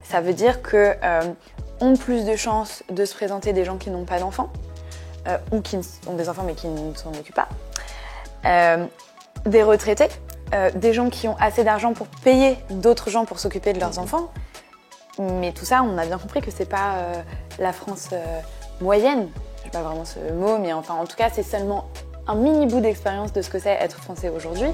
Ça veut dire que ont plus de chances de se présenter des gens qui n'ont pas d'enfants, ou qui ont des enfants mais qui ne s'en occupent pas, des retraités, des gens qui ont assez d'argent pour payer d'autres gens pour s'occuper de leurs enfants. Mais tout ça, on a bien compris que c'est pas la France moyenne. Je sais pas vraiment ce mot, mais enfin, en tout cas, c'est seulement un mini bout d'expérience de ce que c'est être français aujourd'hui.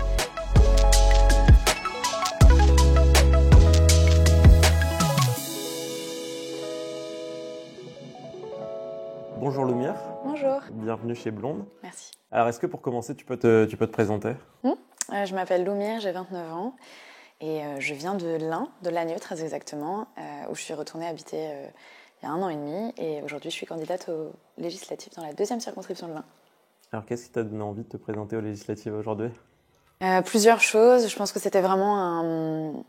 Bonjour Lumière. Bonjour. Bienvenue chez Blonde. Merci. Alors, est-ce que pour commencer, tu peux te présenter ? Je m'appelle Lumière, j'ai 29 ans et je viens de l'Ain, de Lannieux très exactement, où je suis retournée habiter il y a 1 an et demi et aujourd'hui je suis candidate aux législatives dans la 2e circonscription de l'Ain. Alors, qu'est-ce qui t'a donné envie de te présenter aux législatives aujourd'hui ? Plusieurs choses. Je pense que c'était vraiment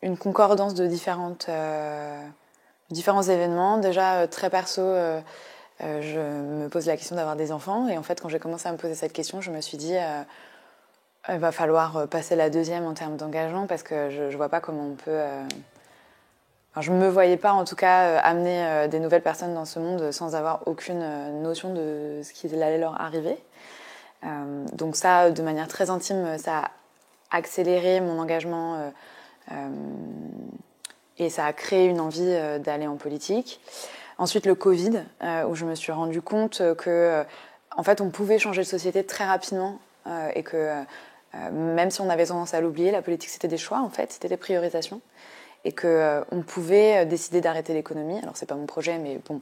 une concordance de différents événements. Déjà, très perso, je me pose la question d'avoir des enfants. Et en fait, quand j'ai commencé à me poser cette question, je me suis dit il va falloir passer la 2e en termes d'engagement parce que je ne vois pas comment on peut... je ne me voyais pas, en tout cas, amener des nouvelles personnes dans ce monde sans avoir aucune notion de ce qui allait leur arriver. Donc ça, de manière très intime, ça a accéléré mon engagement et ça a créé une envie d'aller en politique. Ensuite, le Covid, où je me suis rendu compte que, en fait, on pouvait changer de société très rapidement et que même si on avait tendance à l'oublier, la politique, c'était des choix, en fait, c'était des priorisations et qu'on pouvait décider d'arrêter l'économie. Alors, c'est pas mon projet, mais bon,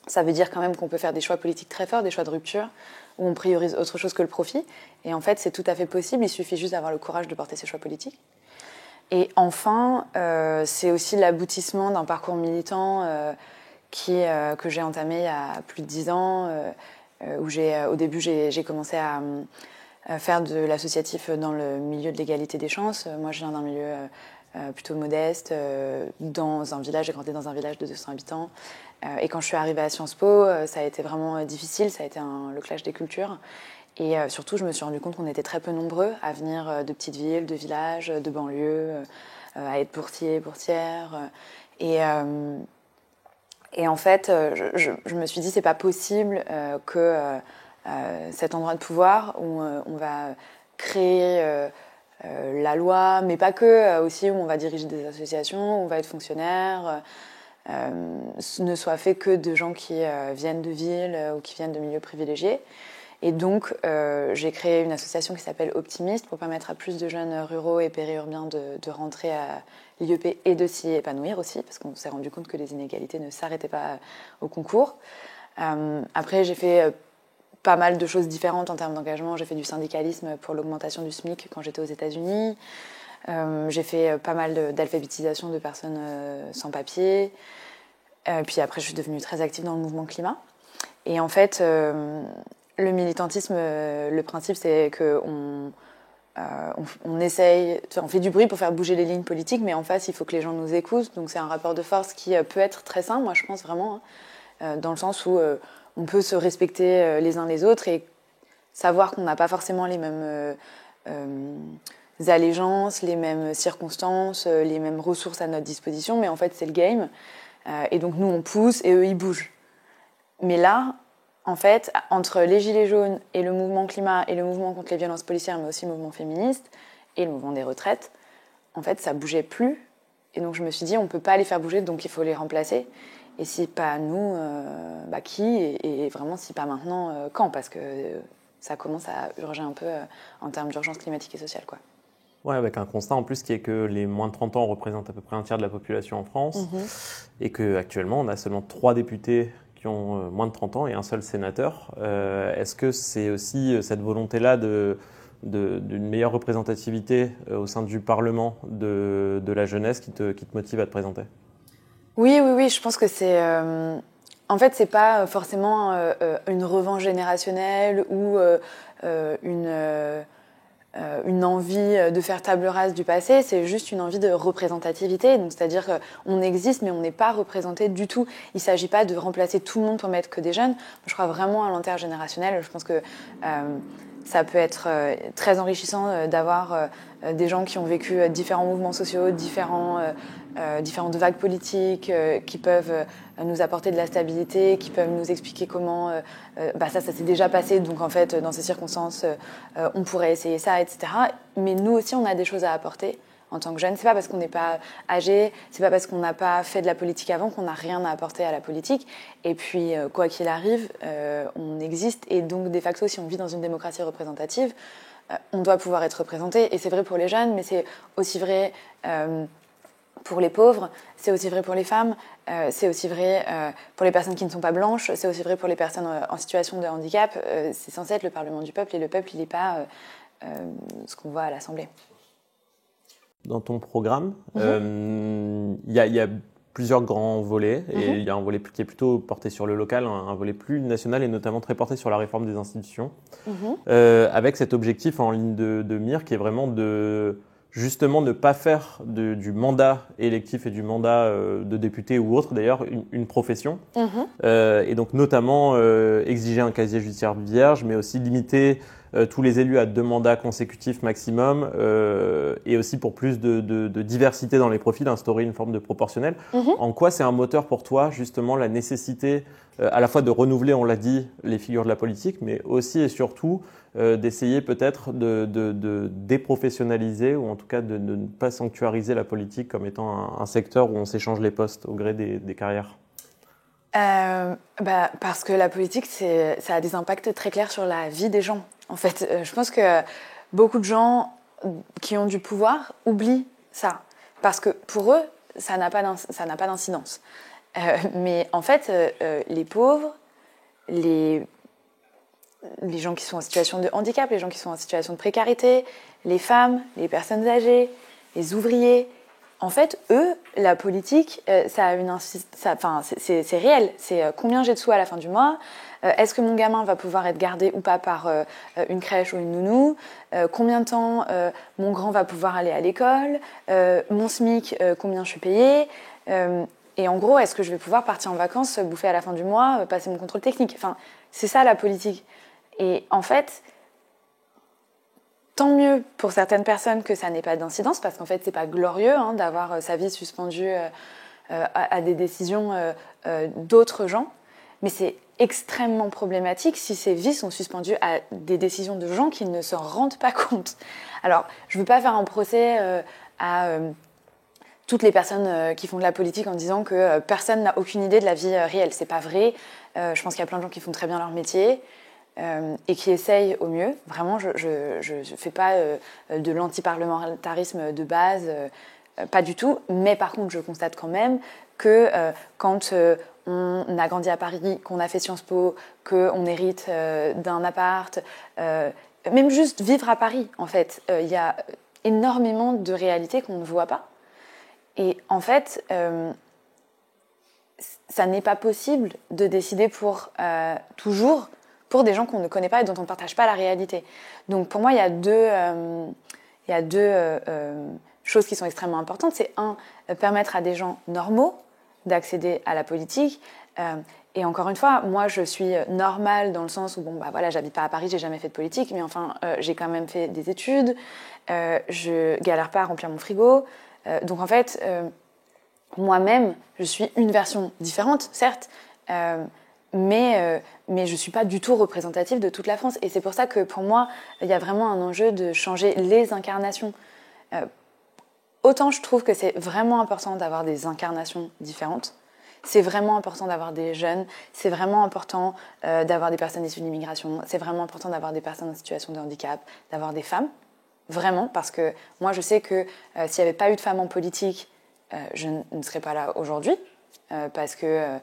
ça veut dire quand même qu'on peut faire des choix politiques très forts, des choix de rupture, où on priorise autre chose que le profit. Et en fait, c'est tout à fait possible, il suffit juste d'avoir le courage de porter ses choix politiques. Et enfin, c'est aussi l'aboutissement d'un parcours militant que j'ai entamé il y a plus de 10 ans, où au début, j'ai commencé à faire de l'associatif dans le milieu de l'égalité des chances. Moi, je viens d'un milieu plutôt modeste, dans un village, j'ai grandi dans un village de 200 habitants. Et quand je suis arrivée à Sciences Po, ça a été vraiment difficile, ça a été le clash des cultures. Et surtout, je me suis rendu compte qu'on était très peu nombreux à venir de petites villes, de villages, de banlieues, à être boursiers, boursières. Et en fait, je me suis dit, c'est pas possible que cet endroit de pouvoir où on va créer la loi, mais pas que, aussi où on va diriger des associations, où on va être fonctionnaire, ne soit fait que de gens qui viennent de villes ou qui viennent de milieux privilégiés. Et donc, j'ai créé une association qui s'appelle Optimiste pour permettre à plus de jeunes ruraux et périurbains de rentrer à l'IEP et de s'y épanouir aussi, parce qu'on s'est rendu compte que les inégalités ne s'arrêtaient pas au concours. Après, j'ai fait pas mal de choses différentes en termes d'engagement. J'ai fait du syndicalisme pour l'augmentation du SMIC quand j'étais aux États-Unis. J'ai fait pas mal d'alphabétisation de personnes sans papier. Puis après, je suis devenue très active dans le mouvement climat. Et en fait, le militantisme, le principe, c'est qu'on essaye, on fait du bruit pour faire bouger les lignes politiques, mais en face, il faut que les gens nous écoutent. Donc c'est un rapport de force qui peut être très sain, moi je pense vraiment, dans le sens où on peut se respecter les uns les autres et savoir qu'on n'a pas forcément les mêmes allégeances, les mêmes circonstances, les mêmes ressources à notre disposition, mais en fait c'est le game. Et donc nous on pousse et eux ils bougent. Mais là, en fait, entre les Gilets jaunes et le mouvement climat et le mouvement contre les violences policières, mais aussi le mouvement féministe et le mouvement des retraites, en fait ça bougeait plus. Et donc je me suis dit on peut pas les faire bouger, donc il faut les remplacer. Et si pas nous, qui ? Et vraiment, si pas maintenant, quand ? Parce que ça commence à urger un peu en termes d'urgence climatique et sociale, quoi. Ouais, avec un constat en plus qui est que les moins de 30 ans représentent à peu près un tiers de la population en France et qu'actuellement, on a seulement 3 députés qui ont moins de 30 ans et un seul sénateur. Est-ce que c'est aussi cette volonté-là d'une meilleure représentativité au sein du Parlement de la jeunesse qui te motive à te présenter ? Oui, je pense que c'est... En fait, c'est pas forcément une revanche générationnelle ou une envie de faire table rase du passé, c'est juste une envie de représentativité. Donc, c'est-à-dire qu'on existe, mais on n'est pas représenté du tout. Il ne s'agit pas de remplacer tout le monde pour mettre que des jeunes. Je crois vraiment à l'intergénérationnel. Je pense que Ça peut être très enrichissant d'avoir des gens qui ont vécu différents mouvements sociaux, différentes vagues politiques, qui peuvent nous apporter de la stabilité, qui peuvent nous expliquer comment ça s'est déjà passé, donc en fait, dans ces circonstances, on pourrait essayer ça, etc. Mais nous aussi, on a des choses à apporter en tant que jeunes. C'est pas parce qu'on n'est pas âgé, c'est pas parce qu'on n'a pas fait de la politique avant qu'on n'a rien à apporter à la politique. Et puis, quoi qu'il arrive, on existe. Et donc, de facto, si on vit dans une démocratie représentative, on doit pouvoir être représenté. Et c'est vrai pour les jeunes, mais c'est aussi vrai pour les pauvres, c'est aussi vrai pour les femmes, c'est aussi vrai pour les personnes qui ne sont pas blanches, c'est aussi vrai pour les personnes en situation de handicap. C'est censé être le Parlement du peuple, et le peuple, il n'est pas ce qu'on voit à l'Assemblée. Dans ton programme, il y a plusieurs grands volets, et il y a un volet qui est plutôt porté sur le local, un volet plus national, et notamment très porté sur la réforme des institutions, avec cet objectif en ligne de mire qui est vraiment de justement ne pas faire du mandat électif et du mandat de député ou autre d'ailleurs une profession, et donc notamment exiger un casier judiciaire vierge, mais aussi limiter tous les élus à 2 mandats consécutifs maximum, et aussi pour plus de diversité dans les profils, instaurer une forme de proportionnel. En quoi c'est un moteur pour toi, justement, la nécessité à la fois de renouveler, on l'a dit, les figures de la politique, mais aussi et surtout d'essayer peut-être de déprofessionnaliser, ou en tout cas de ne pas sanctuariser la politique comme étant un secteur où on s'échange les postes au gré des carrières? Parce que la politique, ça a des impacts très clairs sur la vie des gens. En fait, je pense que beaucoup de gens qui ont du pouvoir oublient ça. Parce que pour eux, ça n'a pas d'incidence. Mais en fait, les pauvres, les gens qui sont en situation de handicap, les gens qui sont en situation de précarité, les femmes, les personnes âgées, les ouvriers, en fait, eux, la politique, c'est réel. C'est combien j'ai de sous à la fin du mois, est-ce que mon gamin va pouvoir être gardé ou pas par une crèche ou une nounou, combien de temps mon grand va pouvoir aller à l'école, mon SMIC, combien je suis payée, et en gros, est-ce que je vais pouvoir partir en vacances, bouffer à la fin du mois, passer mon contrôle technique. Enfin, c'est ça la politique. Et en fait, tant mieux pour certaines personnes que ça n'ait pas d'incidence, parce qu'en fait, c'est pas glorieux d'avoir sa vie suspendue à des décisions d'autres gens, mais c'est extrêmement problématique si ces vies sont suspendues à des décisions de gens qui ne se rendent pas compte. Alors, je veux pas faire un procès à toutes les personnes qui font de la politique en disant que personne n'a aucune idée de la vie réelle. C'est pas vrai. Je pense qu'il y a plein de gens qui font très bien leur métier. Et qui essayent au mieux. Vraiment, je ne fais pas de l'antiparlementarisme de base, pas du tout. Mais par contre, je constate quand même que quand on a grandi à Paris, qu'on a fait Sciences Po, qu'on hérite d'un appart, même juste vivre à Paris, en fait, il y a énormément de réalités qu'on ne voit pas. Et en fait, ça n'est pas possible de décider pour toujours pour des gens qu'on ne connaît pas et dont on ne partage pas la réalité. Donc pour moi, il y a deux choses qui sont extrêmement importantes. C'est permettre à des gens normaux d'accéder à la politique. Et encore une fois, moi, je suis normale dans le sens où, j'habite pas à Paris, j'ai jamais fait de politique, mais enfin, j'ai quand même fait des études, je galère pas à remplir mon frigo. Donc en fait, moi-même, je suis une version différente, certes, mais je ne suis pas du tout représentative de toute la France. Et c'est pour ça que pour moi, il y a vraiment un enjeu de changer les incarnations. Autant je trouve que c'est vraiment important d'avoir des incarnations différentes, c'est vraiment important d'avoir des jeunes, c'est vraiment important d'avoir des personnes issues de l'immigration, c'est vraiment important d'avoir des personnes en situation de handicap, d'avoir des femmes, vraiment, parce que moi je sais que s'il n'y avait pas eu de femmes en politique, je ne serais pas là aujourd'hui, parce que...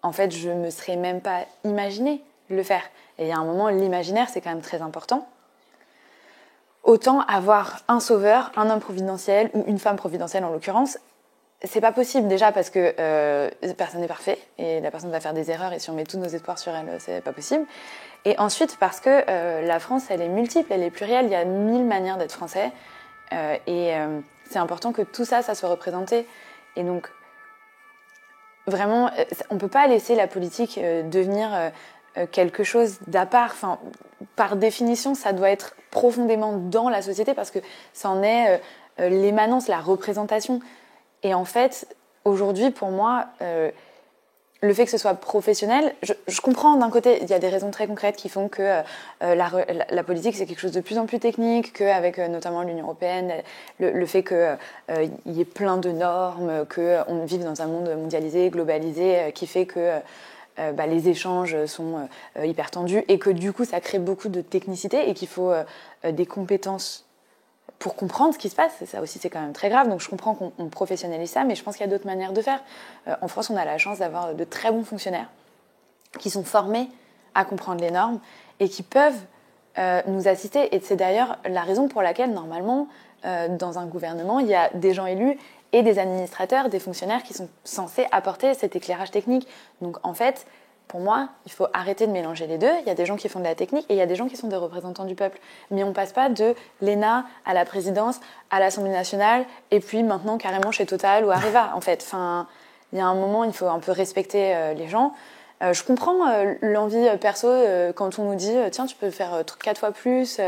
en fait, je ne me serais même pas imaginé le faire. Et il y a un moment, l'imaginaire, c'est quand même très important. Autant avoir un sauveur, un homme providentiel, ou une femme providentielle en l'occurrence, c'est pas possible déjà parce que personne n'est parfait, et la personne va faire des erreurs, et si on met tous nos espoirs sur elle, c'est pas possible. Et ensuite, parce que la France, elle est multiple, elle est plurielle, il y a 1000 manières d'être français, et c'est important que tout ça soit représenté. Et donc, vraiment, on ne peut pas laisser la politique devenir quelque chose d'à part. Enfin, par définition, ça doit être profondément dans la société parce que ça en est l'émanence, la représentation. Et en fait, aujourd'hui, pour moi, le fait que ce soit professionnel, je comprends d'un côté, il y a des raisons très concrètes qui font que la politique, c'est quelque chose de plus en plus technique, qu'avec notamment l'Union européenne, le fait qu'il y ait plein de normes, qu'on vive dans un monde mondialisé, globalisé, qui fait que les échanges sont hyper tendus et que du coup, ça crée beaucoup de technicité et qu'il faut des compétences pour comprendre ce qui se passe. Ça aussi, c'est quand même très grave. Donc, je comprends qu'on professionnalise ça, mais je pense qu'il y a d'autres manières de faire. En France, on a la chance d'avoir de très bons fonctionnaires qui sont formés à comprendre les normes et qui peuvent nous assister. Et c'est d'ailleurs la raison pour laquelle, normalement, dans un gouvernement, il y a des gens élus et des administrateurs, des fonctionnaires qui sont censés apporter cet éclairage technique. Donc, en fait, pour moi, il faut arrêter de mélanger les deux. Il y a des gens qui font de la technique et il y a des gens qui sont des représentants du peuple. Mais on ne passe pas de l'ENA à la présidence, à l'Assemblée nationale, et puis maintenant carrément chez Total ou Areva, en fait. Enfin, il y a un moment, il faut un peu respecter les gens. Je comprends l'envie perso quand on nous dit « Tiens, tu peux faire 4 fois plus ».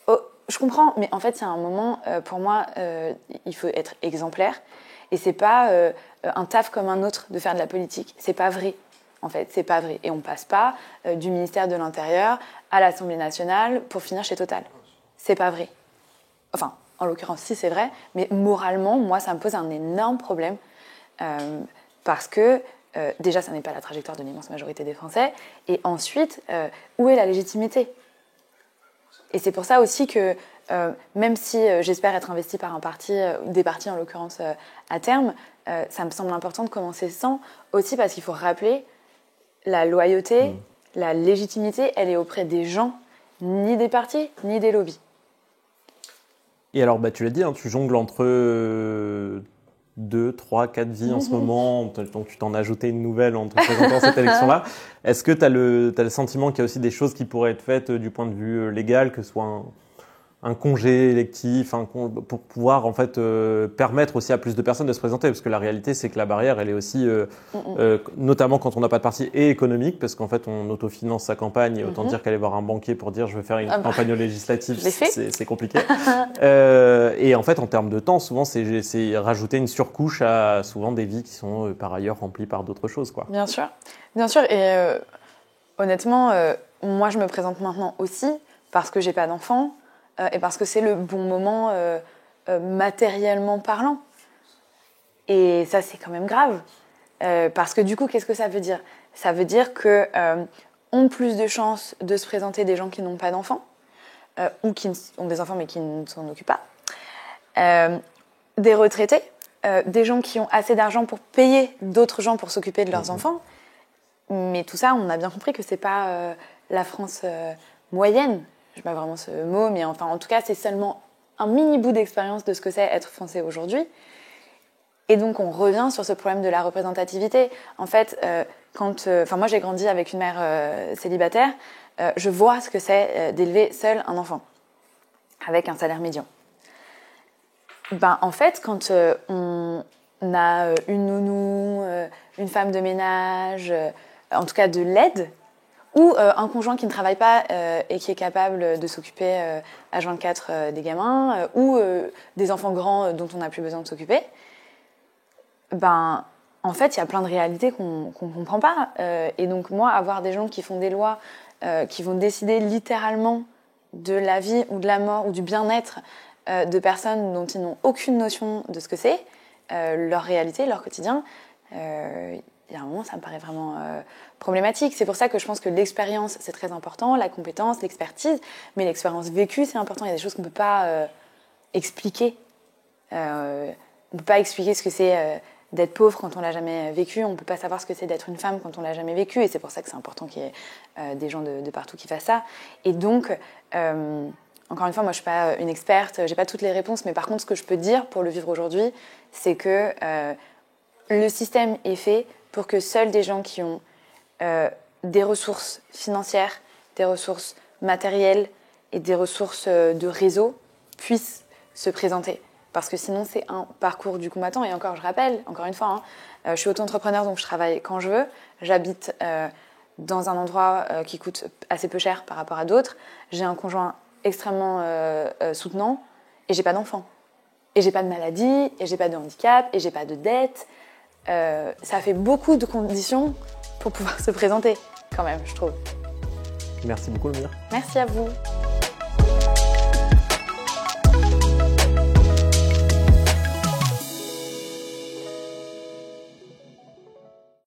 Je comprends, mais en fait, il y a un moment, pour moi, il faut être exemplaire. Et c'est pas un taf comme un autre de faire de la politique. C'est pas vrai. En fait, c'est pas vrai. Et on passe pas du ministère de l'Intérieur à l'Assemblée nationale pour finir chez Total. C'est pas vrai. Enfin, en l'occurrence, si c'est vrai, mais moralement, moi, ça me pose un énorme problème parce que déjà, ça n'est pas la trajectoire de l'immense majorité des Français. Et ensuite, où est la légitimité ? Et c'est pour ça aussi que, même si j'espère être investie par un parti, des partis en l'occurrence à terme, ça me semble important de commencer sans, aussi parce qu'il faut rappeler la loyauté, la légitimité, elle est auprès des gens, ni des partis, ni des lobbies. Et alors, tu l'as dit, hein, tu jongles entre 2, 3, 4 vies en ce moment, donc tu t'en as ajouté une nouvelle en te présentant cette élection-là. Est-ce que tu as le sentiment qu'il y a aussi des choses qui pourraient être faites du point de vue légal, que ce soit un congé électif, pour pouvoir en fait permettre aussi à plus de personnes de se présenter, parce que la réalité c'est que la barrière elle est aussi, notamment quand on n'a pas de parti, et économique, parce qu'en fait on autofinance sa campagne, et autant dire qu'aller voir un banquier pour dire je veux faire une campagne législative, c'est compliqué. Et en fait en termes de temps, souvent c'est rajouter une surcouche à souvent des vies qui sont par ailleurs remplies par d'autres choses, quoi. Bien sûr, et honnêtement, moi je me présente maintenant aussi parce que j'ai pas d'enfant. Et parce que c'est le bon moment matériellement parlant. Et ça, c'est quand même grave. Parce que du coup, qu'est-ce que ça veut dire ? Ça veut dire qu'ont plus de chances de se présenter des gens qui n'ont pas d'enfants, ou qui ont des enfants mais qui ne s'en occupent pas, des retraités, des gens qui ont assez d'argent pour payer d'autres gens pour s'occuper de leurs enfants. Mais tout ça, on a bien compris que c'est pas la France moyenne. Je sais pas vraiment ce mot, mais enfin, en tout cas, c'est seulement un mini bout d'expérience de ce que c'est être français aujourd'hui. Et donc, on revient sur ce problème de la représentativité. En fait, moi, j'ai grandi avec une mère célibataire. Je vois ce que c'est d'élever seul un enfant, avec un salaire médian. En fait, quand on a une nounou, une femme de ménage, en tout cas de l'aide, ou un conjoint qui ne travaille pas et qui est capable de s'occuper H24 des gamins, ou des enfants grands dont on n'a plus besoin de s'occuper, en fait, il y a plein de réalités qu'on ne comprend pas. Et donc, moi, avoir des gens qui font des lois, qui vont décider littéralement de la vie ou de la mort ou du bien-être de personnes dont ils n'ont aucune notion de ce que c'est, leur réalité, leur quotidien, il y a un moment, ça me paraît vraiment problématique. C'est pour ça que je pense que l'expérience, c'est très important, la compétence, l'expertise, mais l'expérience vécue, c'est important. Il y a des choses qu'on ne peut pas expliquer. On ne peut pas expliquer ce que c'est d'être pauvre quand on ne l'a jamais vécu. On ne peut pas savoir ce que c'est d'être une femme quand on ne l'a jamais vécu. Et c'est pour ça que c'est important qu'il y ait des gens de partout qui fassent ça. Et donc, encore une fois, moi, je ne suis pas une experte, je n'ai pas toutes les réponses, mais par contre, ce que je peux dire pour le vivre aujourd'hui, c'est que le système est fait pour que seuls des gens qui ont des ressources financières, des ressources matérielles et des ressources de réseau puissent se présenter. Parce que sinon, c'est un parcours du combattant. Et encore, je rappelle, encore une fois, je suis auto-entrepreneur, donc je travaille quand je veux. J'habite dans un endroit qui coûte assez peu cher par rapport à d'autres. J'ai un conjoint extrêmement soutenant et j'ai pas d'enfant. Et j'ai pas de maladie, et j'ai pas de handicap, et j'ai pas de dette. Ça fait beaucoup de conditions pour pouvoir se présenter, quand même, je trouve. Merci beaucoup, Lumia. Merci à vous.